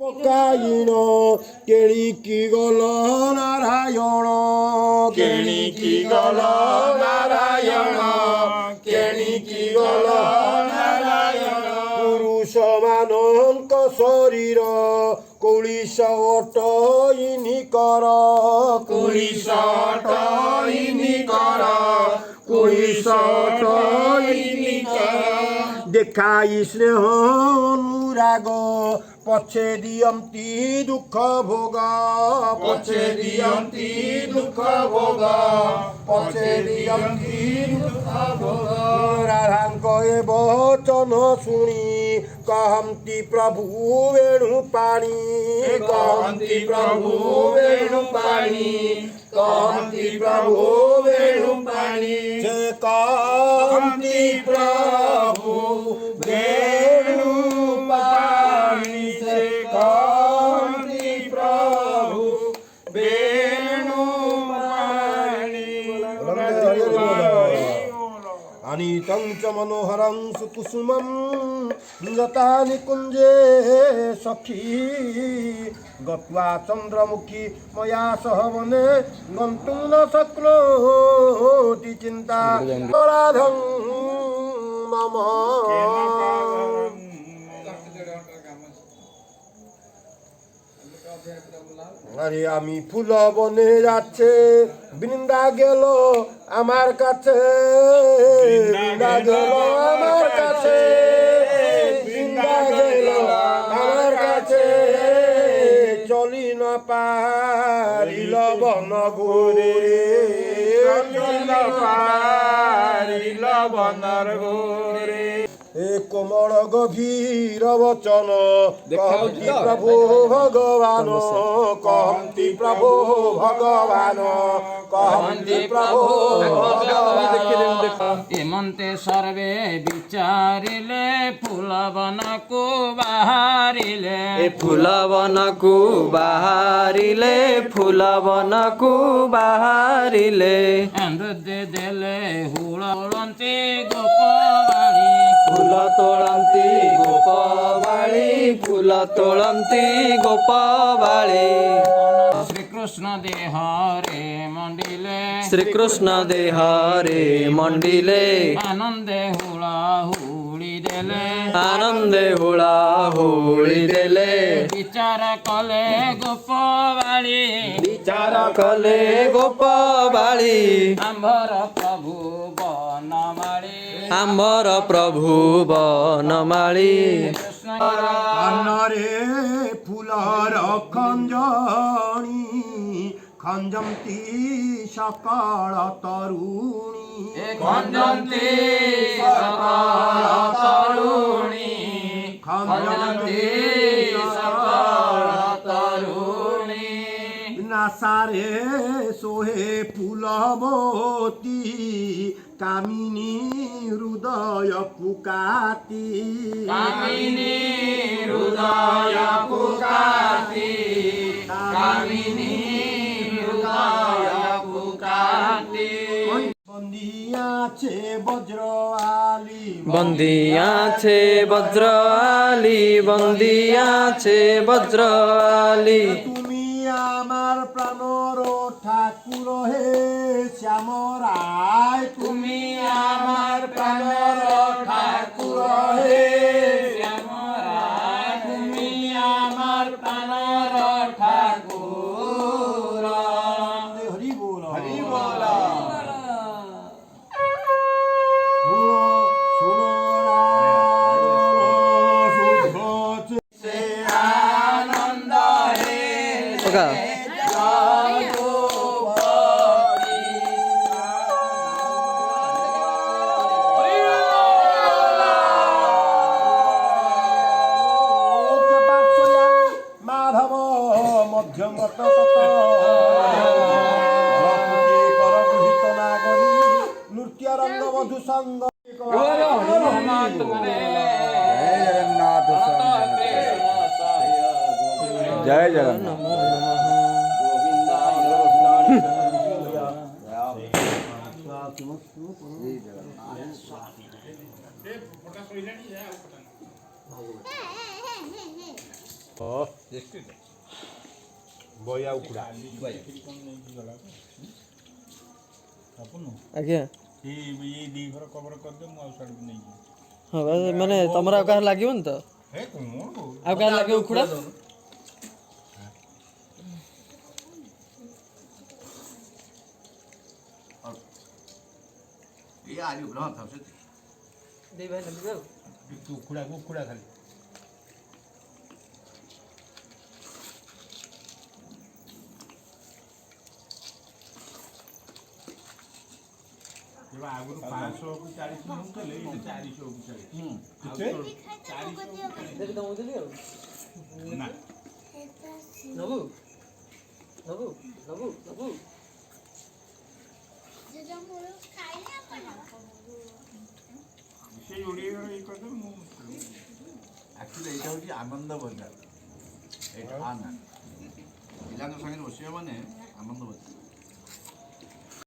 ପକାଇଣ କେଣିକି ଗଲ ନାରାୟଣ କେଣିକି ଗଲ ନାରାୟଣ କେଣିକି ଗଲ ନାରାୟଣ ପୁରୁଷମାନଙ୍କ ଶରୀର କୌଳିଶ ଅଟଇନି କର କୌଳିଶ ଅଟଇନି କର କୌଳିଶ ଅଟଇନି କର ଦେଖାଇ ସ୍ନେହ ଅନୁରାଗ ପଛେ ଦିଅନ୍ତି ଦୁଃଖ ଭୋଗ ପଛେ ଦିଅନ୍ତି ଦୁଃଖ ଭୋଗ ପଛେ ଦିଅନ୍ତି ଦୁଃଖ ଭୋଗ ରାଧାଙ୍କ ଏ ବଚନ ଶୁଣି କହନ୍ତି ପ୍ରଭୁ ବେଣୁ ପାଣି କହନ୍ତି ପ୍ରଭୁ ବେଣୁ ପାଣି କହନ୍ତି ପ୍ରଭୁ ବେଣୁ ପାଣି ସେ କହନ୍ତି ପ୍ରଭୁ ବେଣୁ ପାଣି ସେ କହନ୍ତି ପ୍ରଭୁ ବେଣୁ ପାଣି अनीतं च मनोहरं सुकुसुमं लता निकुञ्जे सखी गत्वा चन्द्रमुखी मया सह वने गन्तुं न शक्नोति चिन्ता राधं मम আরে আমি ফুল বনে যাচ্ছে বৃন্দা গেল আমার কাছে বৃন্দা গেল আমার কাছে বৃন্দা গেল আমার কাছে চলি না পারিল বন ঘুরে চলি না পারিল বনর ঘুরে এ কোমল গভীর বচন কহନ୍ତି প্রভু ভগবান কহନ୍ତି প্রভু ভগবান কহନ୍ତି প্রভু এমন্তে সর্বে বিচারিলে ফুলবনকু বাহারিলে ফুলবনকু বাহারিলে ফুলবনকু বাহারিলে নৃত্য দেলে হুড়ন্তি গোপবাড়ি ফুল ତୋଳନ୍ତି ଗୋପବାଳୀ ଫୁଲ ତୋଳନ୍ତି ଗୋପବାଳୀ ଶ୍ରୀକୃଷ୍ଣ ଦେହରେ ମଣ୍ଡିଲେ ଶ୍ରୀକୃଷ୍ଣ ଦେହରେ ମଣ୍ଡିଲେ ଆନନ୍ଦେ ହୁଳା ହୁଳି ଦେଲେ ଆନନ୍ଦେ ହୁଳା ହୁଳି ଦେଲେ ବିଚାର କଲେ ଗୋପବାଳୀ ବିଚାର କଲେ ଗୋପବାଳୀ ଆମ୍ଭର ପ୍ରଭୁ ବନମାଳୀ ଆମର ପ୍ରଭୁ ବନମାଳୀ কান্নারে ফুলর খঞ্জনি খঞ্জন্তি সকাল তরুণী খঞ্জন্তি সকাল তরুণী খঞ্জন্তি সকাল তরুণী নাসারে সোহে ফুলবতী কামিনী হৃদয় পুকাতি কামিনী হৃদয় পুকাতি কামিনী হৃদয় পুকাতি বন্দি আছে বজ্র আলী বন্দি আছে বজ্র আলী বন্দি আছে বজ্র আলী তুমি আমার প্রাণর ঠাকুর হে শ্যাম রায় তুমি আমার প্রাণর ঠাকুর হে শ্যাম রায় তুমি আমার প্রাণর ঠাকুর হরি বল হরি বল সে আনন্দ হে ওকা মাধব মধ্যমত করগৃহীত নাগরী নৃত্য রঙ্গবধূ সঙ্গ জয় জগন্নাথ ବୟା ଉକୁଡ଼ା ଆଜ୍ଞା ଏଇ ଦି ଘର କଭର କରିଦେ ମୁଁ ଆଉ ସାଡ଼କୁ ନେଇଯିବି। ହଁ ମାନେ ତମର ଆଉ କାହାର ଲାଗିବନି ତ ହେ କଣ କହୁଛୁ? ଆଉ କାହାର ଲାଗିବ ଉଖୁଡ଼ା ଏଇ ଆରି ଉପରେ ହଁ ଥାଉ ସେଠି। ଦେଇ ଭାଇ ନେବେ ଆଉ ଉଖୁଡ଼ା ଖାଲି। ଆଗରୁ 500 କୁ 40 ନେଉଥିଲେ ଏଇଟା 400 କୁ 40। ଦେବି ତମକୁ ଦେଲି ଆଉ ନା ନବୁ ନବୁ ନବୁ ନବୁ ସେଇ ଓଡ଼ିଆ ଘର ଏଇ କଥା ମୁଁ ଆକ୍ଚୁଆଲି ଏଇଟା ହେଉଛି ଆନନ୍ଦ ବଜାର। ଏଇଟା ନା ପିଲାଙ୍କ ସାଙ୍ଗରେ ବସିବା ମାନେ ଆନନ୍ଦ ବଜାର।